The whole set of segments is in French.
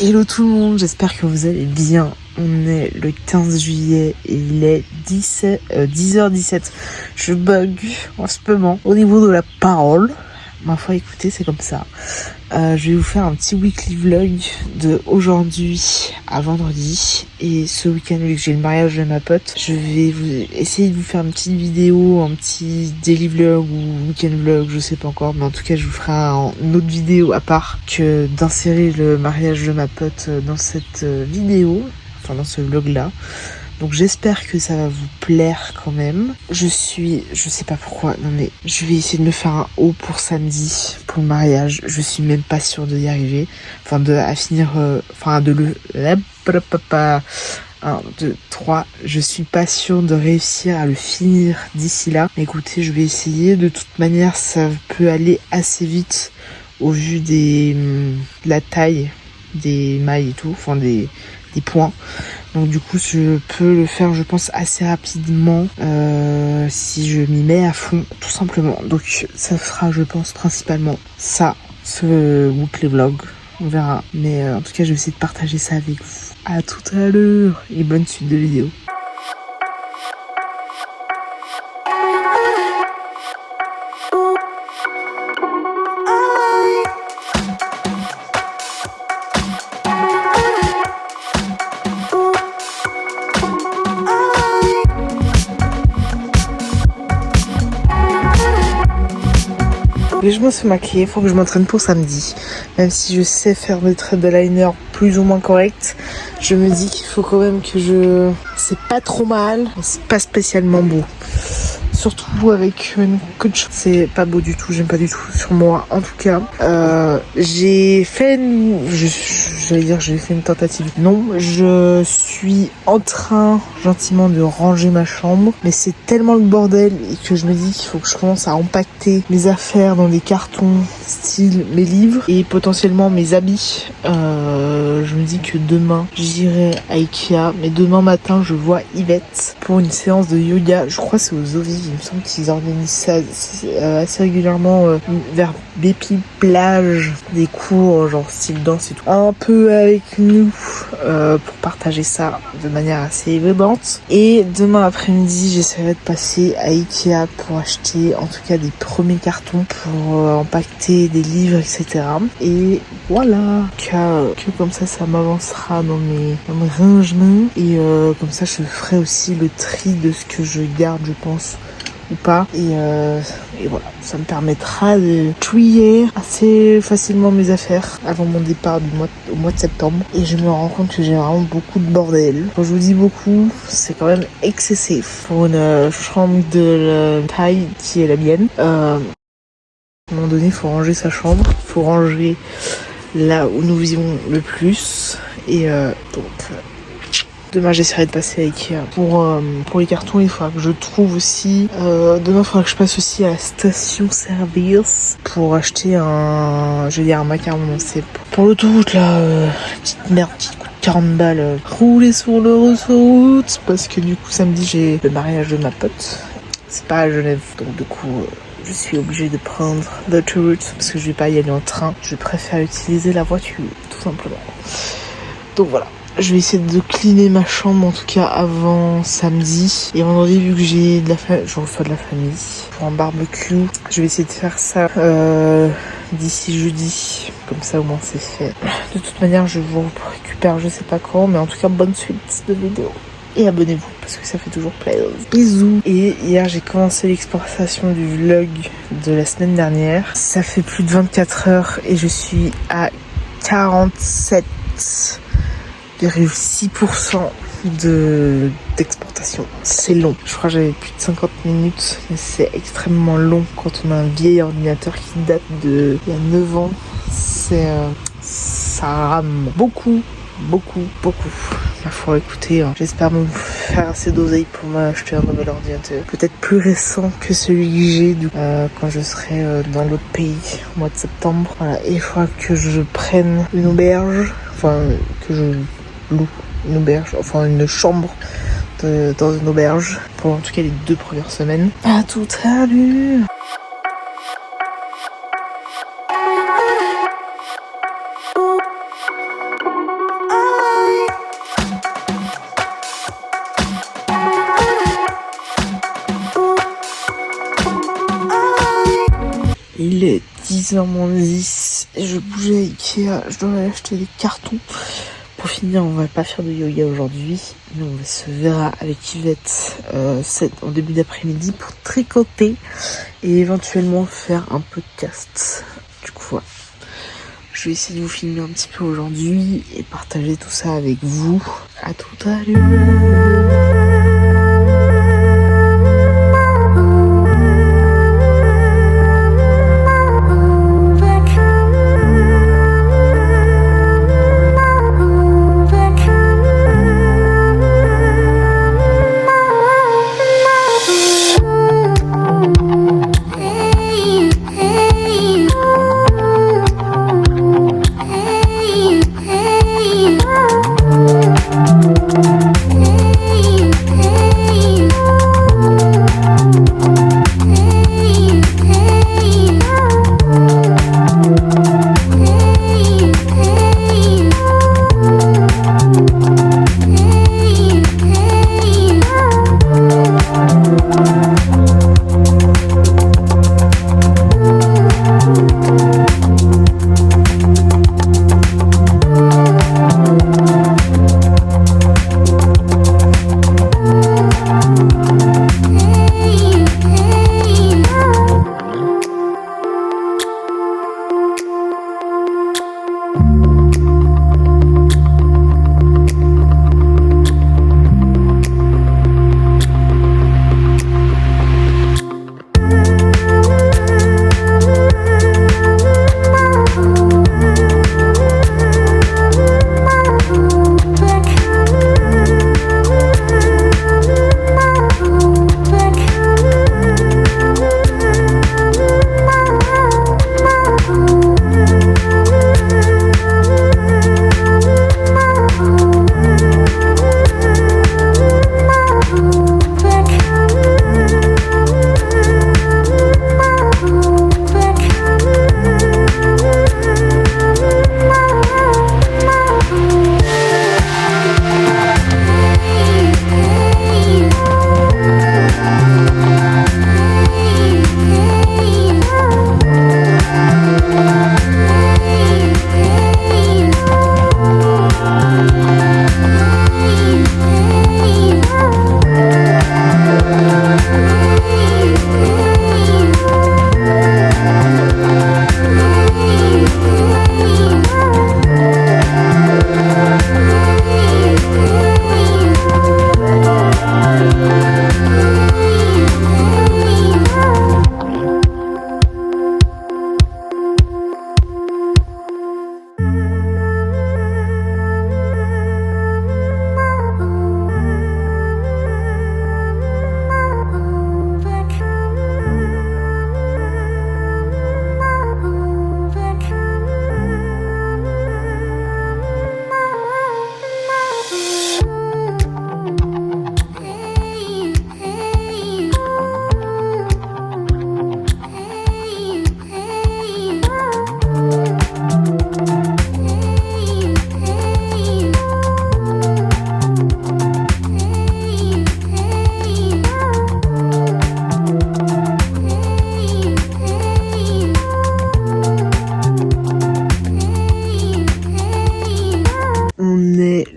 Hello tout le monde, j'espère que vous allez bien. On est le 15 juillet et il est 10h17. Je bug en ce moment au niveau de la parole. Ma foi, écoutez, c'est comme ça. Je vais vous faire un petit weekly vlog de aujourd'hui à vendredi. Et ce week-end, vu que j'ai le mariage de ma pote, je vais essayer de vous faire une petite vidéo, un petit daily vlog ou week-end vlog, je sais pas encore. Mais en tout cas, je vous ferai une autre vidéo à part que d'insérer le mariage de ma pote dans cette vidéo. Enfin, dans ce vlog-là. Donc j'espère que ça va vous plaire quand même. Je sais pas pourquoi, non mais je vais essayer de me faire un haut pour samedi, pour le mariage. Je suis même pas sûre d'y arriver. Enfin, de le... 1, 2, 3. Je suis pas sûre de réussir à le finir d'ici là. Écoutez, je vais essayer. De toute manière, ça peut aller assez vite au vu de la taille des mailles et tout. Enfin, des points. Donc du coup je peux le faire je pense assez rapidement si je m'y mets à fond tout simplement. Donc ça sera je pense principalement ça, ce weekly vlog, on verra. Mais en tout cas je vais essayer de partager ça avec vous. À tout à l'heure et bonne suite de vidéo. Je me suis maquillée, il faut que je m'entraîne pour samedi. Même si je sais faire des traits de liner plus ou moins corrects, je me dis qu'il faut quand même que c'est pas trop mal, mais c'est pas spécialement beau. Surtout avec une coach, c'est pas beau du tout, j'aime pas du tout sur moi. En tout cas, j'ai fait une tentative. Non, je suis en train gentiment de ranger ma chambre, mais c'est tellement le bordel et que je me dis qu'il faut que je commence à empaqueter mes affaires dans des cartons, style mes livres et potentiellement mes habits. Je me dis que demain j'irai à Ikea, mais demain matin je vois Yvette pour une séance de yoga. Je crois que c'est aux Ovis. Il me semble qu'ils organisent ça assez régulièrement vers Bépi plage, des cours genre style danse et tout. Un peu avec nous pour partager ça de manière assez vibrante. Et demain après-midi, j'essaierai de passer à Ikea pour acheter en tout cas des premiers cartons pour empaqueter des livres, etc. Et voilà, que comme ça m'avancera dans mes rangements. Et comme ça, je ferai aussi le tri de ce que je garde, je pense, ou pas. Et voilà, ça me permettra de trier assez facilement mes affaires avant mon départ au mois de septembre. Et je me rends compte que j'ai vraiment beaucoup de bordel. Quand je vous dis beaucoup, c'est quand même excessif pour une chambre de la taille qui est la mienne. À un moment donné, il faut ranger sa chambre, il faut ranger là où nous vivons le plus. Et demain j'essaierai de passer à Ikea pour les cartons. Il faudra que je trouve aussi demain il faudra que je passe aussi à la station service pour acheter un macaron. C'est pour l'autoroute là, la petite merde qui coûte 40 balles, rouler sur l'autoroute parce que du coup samedi j'ai le mariage de ma pote. C'est pas à Genève, donc du coup je suis obligée de prendre l'autoroute parce que je vais pas y aller en train. Je préfère utiliser la voiture tout simplement. Donc voilà. Je vais essayer de cleaner ma chambre en tout cas avant samedi. Et vendredi, vu que je reçois de la famille pour un barbecue, je vais essayer de faire ça d'ici jeudi. Comme ça au moins c'est fait. De toute manière, je vous récupère je sais pas quand, mais en tout cas bonne suite de vidéo. Et abonnez-vous parce que ça fait toujours plaisir. Bisous. Et hier j'ai commencé l'exportation du vlog de la semaine dernière. Ça fait plus de 24 heures et je suis à 47,6% d'exportation. C'est long. Je crois que j'avais plus de 50 minutes, mais c'est extrêmement long quand on a un vieil ordinateur qui date de il y a 9 ans. Ça rame beaucoup. Ma foi, écoutez, j'espère me faire assez d'oseille pour m'acheter un nouvel ordinateur. Peut-être plus récent que celui que j'ai quand je serai dans l'autre pays au mois de septembre. Voilà, et il faudra que je prenne une auberge, enfin que je loue une auberge, enfin une chambre dans une auberge pour en tout cas les 2 premières semaines. À tout à l'heure. 10h moins 10 et je bougeais à Ikea, je dois aller acheter des cartons. Pour finir, on va pas faire de yoga aujourd'hui, mais on se verra avec Yvette en début d'après-midi pour tricoter et éventuellement faire un podcast. Du coup, voilà. Je vais essayer de vous filmer un petit peu aujourd'hui et partager tout ça avec vous. À tout à l'heure.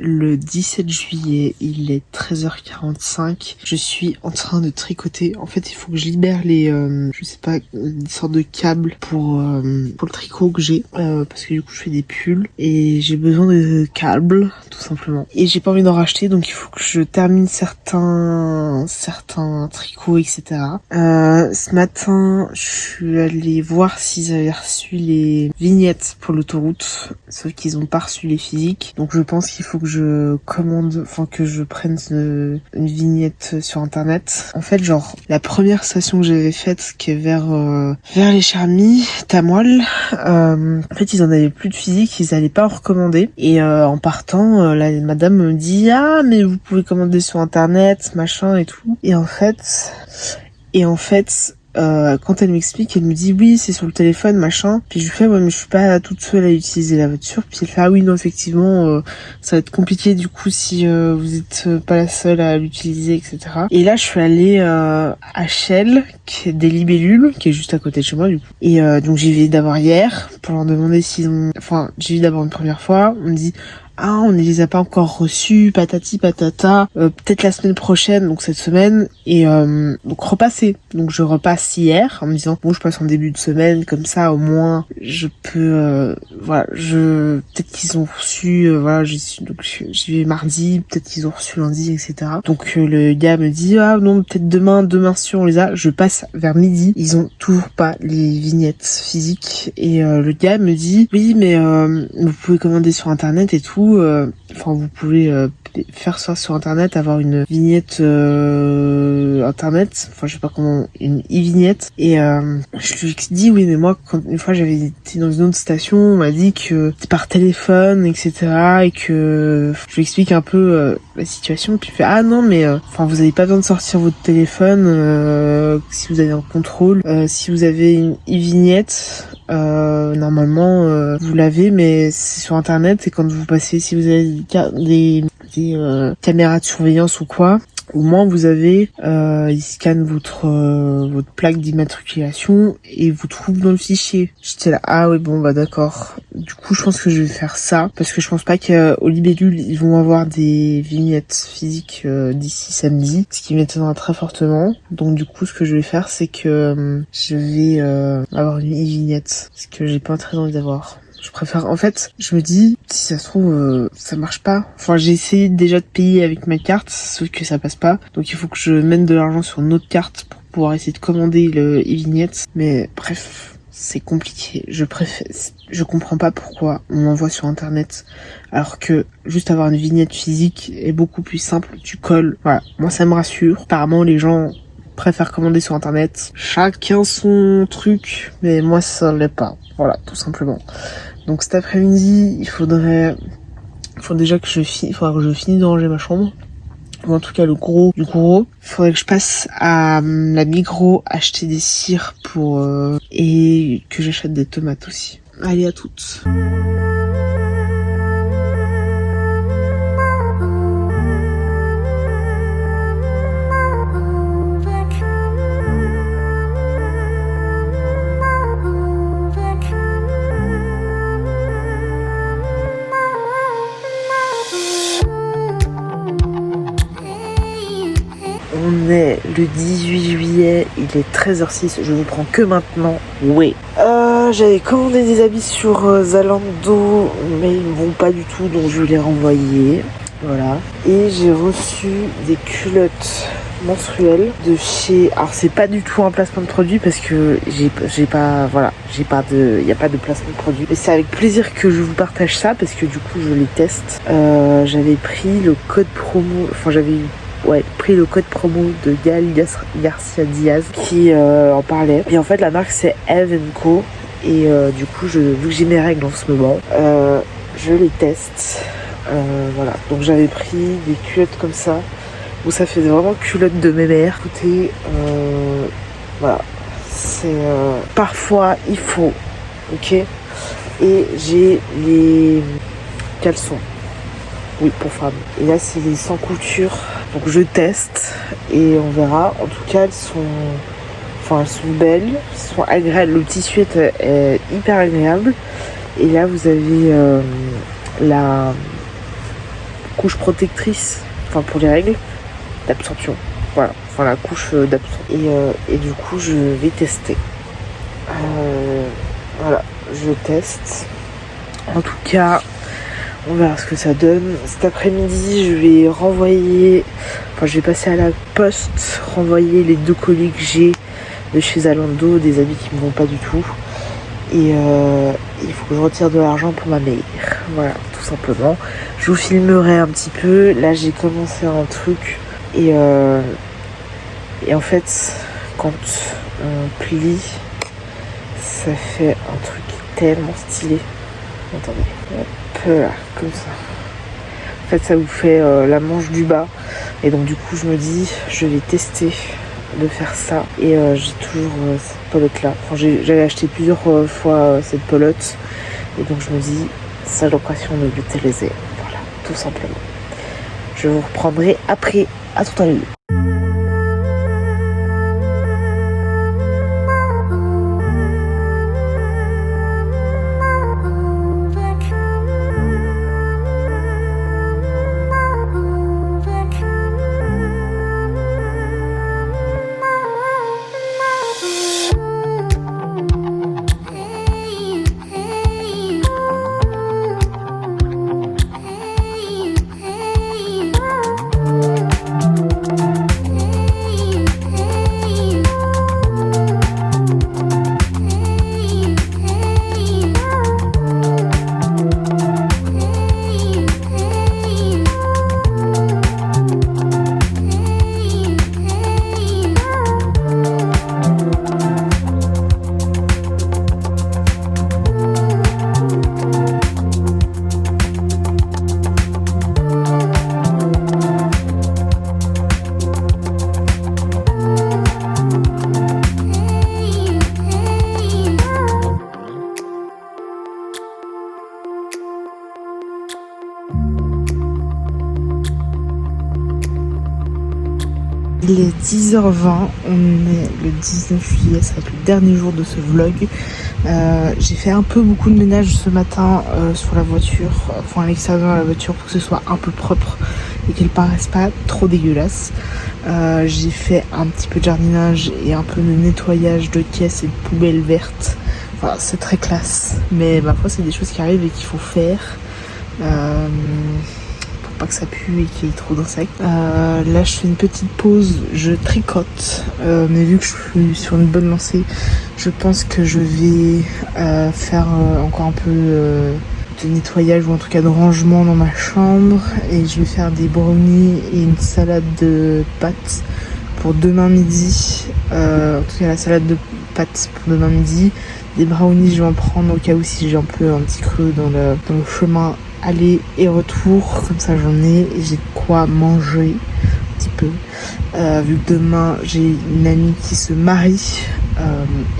Le 17 juillet, il est 13h45. Je suis en train de tricoter. En fait, il faut que je libère les, je sais pas, une sorte de câble pour le tricot que j'ai, parce que du coup, je fais des pulls et j'ai besoin de câbles, tout simplement. Et j'ai pas envie d'en racheter, donc il faut que je termine certains tricots, etc. Ce matin, je suis allée voir s'ils avaient reçu les vignettes pour l'autoroute, sauf qu'ils ont pas reçu les physiques. Donc je pense qu'il faut que je commande, que je prenne une vignette sur internet. En fait, genre, la première station que j'avais faite, qui est vers les Charmilles, Tamoil, en fait, ils en avaient plus de physique, ils allaient pas en recommander. Et en partant, la madame me dit « Ah, mais vous pouvez commander sur internet, machin et tout. » Et en fait, quand elle m'explique, elle me dit oui, c'est sur le téléphone, machin. Puis je lui fais ouais, mais je suis pas toute seule à utiliser la voiture. Puis elle fait ah oui, non, effectivement, ça va être compliqué du coup si vous êtes pas la seule à l'utiliser, etc. Et là, je suis allée à Shell, qui est des libellules, qui est juste à côté de chez moi du coup. Et donc j'y vais d'abord hier pour leur demander s'ils ont... Enfin, j'ai vu d'abord une première fois, on me dit ah, on ne les a pas encore reçus, patati patata, peut-être la semaine prochaine, donc cette semaine, et donc repasser. Donc je repasse hier en me disant bon, je passe en début de semaine, comme ça au moins je peux, voilà, peut-être qu'ils ont reçu, voilà, j'y vais mardi, peut-être qu'ils ont reçu lundi, etc. Donc le gars me dit ah non, peut-être demain si on les a. Je passe vers midi, ils ont toujours pas les vignettes physiques, et le gars me dit oui mais vous pouvez commander sur internet et tout. Enfin, vous pouvez faire ça sur internet, avoir une vignette internet, enfin je sais pas comment, une e-vignette. Et je lui dis oui mais moi quand une fois j'avais été dans une autre station, on m'a dit que c'est par téléphone, etc. et que je lui explique un peu la situation, puis il fait ah non mais enfin vous avez pas besoin de sortir votre téléphone si vous avez un contrôle, si vous avez une e-vignette normalement vous l'avez, mais c'est sur internet, et quand vous passez, si vous avez des caméras de surveillance ou quoi, au moins vous avez ils scannent votre plaque d'immatriculation et vous trouvent dans le fichier. J'étais là ah oui bon bah d'accord. Du coup je pense que je vais faire ça, parce que je pense pas qu'au libellule ils vont avoir des vignettes physiques d'ici samedi, ce qui m'étonnera très fortement. Donc du coup ce que je vais faire c'est que je vais avoir une e-vignette, ce que j'ai pas très envie d'avoir. Je préfère, en fait, je me dis, si ça se trouve, ça marche pas. Enfin, j'ai essayé déjà de payer avec ma carte, sauf que ça passe pas. Donc il faut que je mette de l'argent sur une autre carte pour pouvoir essayer de commander le e-vignette. Mais bref, c'est compliqué. Je comprends pas pourquoi on m'envoie sur internet, alors que juste avoir une vignette physique est beaucoup plus simple. Tu colles, voilà. Moi ça me rassure. Apparemment les gens préfèrent commander sur internet. Chacun son truc, mais moi ça l'est pas. Voilà, tout simplement. Donc cet après-midi, il faudrait déjà que je finisse de ranger ma chambre. Ou en tout cas le gros du gros. Il faudrait que je passe à la Migros acheter des cires et que j'achète des tomates aussi. Allez, à toutes. On est le 18 juillet, il est 13h06, je vous prends que maintenant, oui. J'avais commandé des habits sur Zalando, mais ils me vont pas du tout, donc je vais les renvoyer. Voilà. Et j'ai reçu des culottes menstruelles de chez... Alors c'est pas du tout un placement de produit parce que il y a pas de placement de produit. Mais c'est avec plaisir que je vous partage ça parce que du coup je les teste. J'avais pris le code promo, pris le code promo de Gaël Garcia Diaz qui en parlait. Et en fait la marque c'est Eve & Co. Et du coup vu que j'ai mes règles en ce moment, je les teste. Voilà, donc j'avais pris des culottes comme ça où ça fait vraiment culotte de mémère. Écoutez, voilà, c'est parfois il faut, ok. Et j'ai les caleçons, oui, pour femmes. Et là c'est les sans couture, donc je teste et on verra. En tout cas elles sont belles, elles sont agréables, le tissu est hyper agréable. Et là vous avez la couche protectrice, enfin pour les règles, d'absorption. Voilà, enfin la couche d'absorption. Et du coup je vais tester. Voilà, je teste. En tout cas, on verra ce que ça donne. Cet après-midi, je vais passer à la poste, renvoyer les 2 colis que j'ai de chez Zalando, des habits qui me vont pas du tout. Et il faut que je retire de l'argent pour ma mère. Voilà, tout simplement. Je vous filmerai un petit peu. Là, j'ai commencé un truc. Et en fait, quand on plie, ça fait un truc tellement stylé. Attendez, hop là, comme ça. En fait, ça vous fait la manche du bas. Et donc, du coup, je me dis, je vais tester de faire ça. Et j'ai toujours cette pelote là. Enfin, j'avais acheté plusieurs fois cette pelote. Et donc je me dis, c'est l'occasion de l'utiliser. Voilà, tout simplement. Je vous reprendrai après. À tout à l'heure. Il est 10h20, on est le 19 juillet, ça va être le dernier jour de ce vlog. J'ai fait un peu beaucoup de ménage ce matin sur la voiture, enfin à l'extérieur de la voiture pour que ce soit un peu propre et qu'elle paraisse pas trop dégueulasse. J'ai fait un petit peu de jardinage et un peu de nettoyage de caisses et de poubelles vertes. Voilà, c'est très classe, mais ma foi c'est des choses qui arrivent et qu'il faut faire. Pas que ça pue et qu'il y ait trop d'insectes. Là je fais une petite pause, je tricote, mais vu que je suis sur une bonne lancée, je pense que je vais faire encore un peu de nettoyage ou en tout cas de rangement dans ma chambre, et je vais faire des brownies et une salade de pâtes pour demain midi. En tout cas la salade de pâtes pour demain midi. Des brownies je vais en prendre au cas où si j'ai un petit creux dans le chemin aller et retour, comme ça j'en ai et j'ai de quoi manger un petit peu. Vu que demain j'ai une amie qui se marie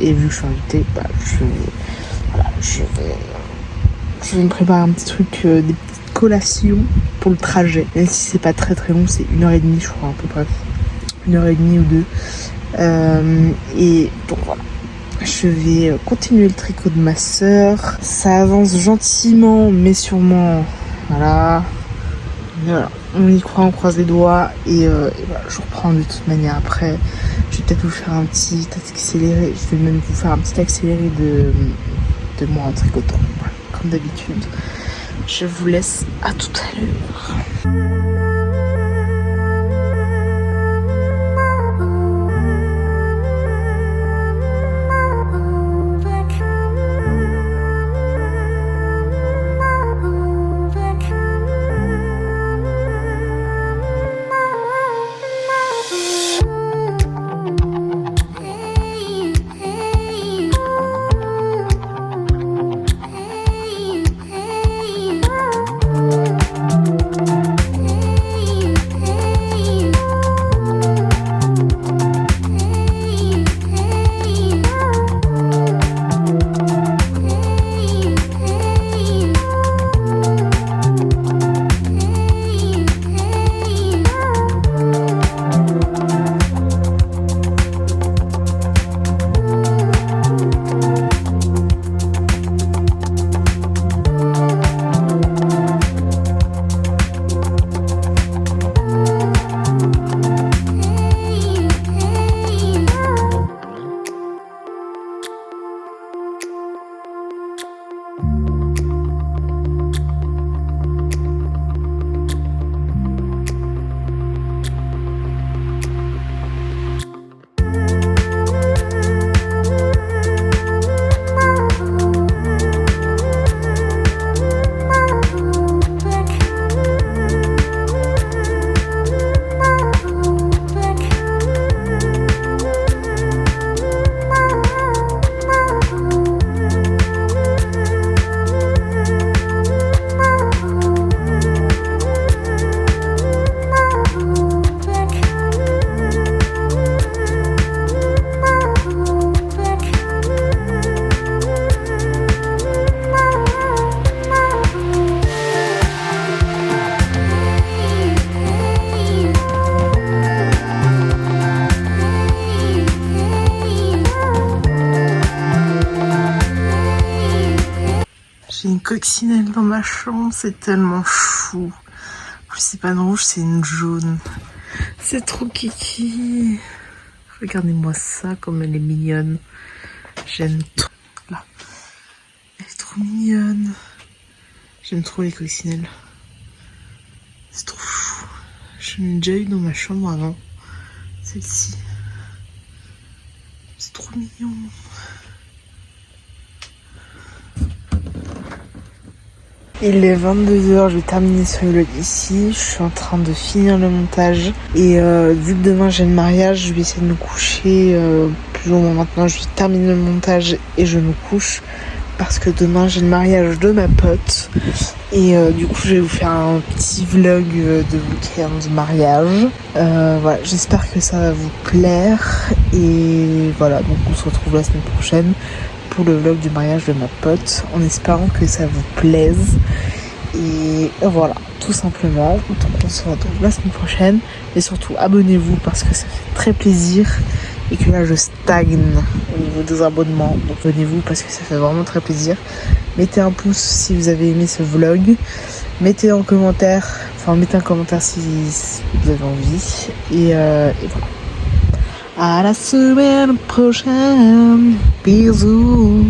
et vu que je suis invitée, je vais me préparer un petit truc, des petites collations pour le trajet. Même si c'est pas très très long, c'est 1h30 je crois à peu près. 1h30 ou 2. Et donc voilà. Je vais continuer le tricot de ma sœur. Ça avance gentiment, mais sûrement. Voilà. On y croit, on croise les doigts. Et voilà, je reprends de toute manière après. Je vais peut-être vous faire un petit accéléré. Je vais même vous faire un petit accéléré de moi en tricotant. Voilà, comme d'habitude. Je vous laisse à tout à l'heure. coccinelle dans ma chambre, c'est tellement chou. En plus, c'est pas une rouge, c'est une jaune. C'est trop kiki. Regardez-moi ça, comme elle est mignonne. J'aime trop. Là. Elle est trop mignonne. J'aime trop les coccinelles. C'est trop chou. J'en ai déjà eu dans ma chambre avant. Celle-ci. C'est trop mignon. Il est 22h, je vais terminer ce vlog ici. Je suis en train de finir le montage. Et vu que demain j'ai le mariage, je vais essayer de me coucher plus ou moins maintenant. Je vais terminer le montage et je me couche. Parce que demain j'ai le mariage de ma pote. Et du coup je vais vous faire un petit vlog de week-end de mariage. Voilà, j'espère que ça va vous plaire. Et voilà, donc on se retrouve la semaine prochaine pour le vlog du mariage de ma pote, en espérant que ça vous plaise. Et voilà, tout simplement. Donc on se retrouve la semaine prochaine. Et surtout abonnez-vous parce que ça fait très plaisir. Et que là je stagne au niveau des abonnements. Donc abonnez-vous parce que ça fait vraiment très plaisir. Mettez un pouce si vous avez aimé ce vlog. Mettez un commentaire si vous avez envie. Et voilà. À la semaine prochaine. Bisous.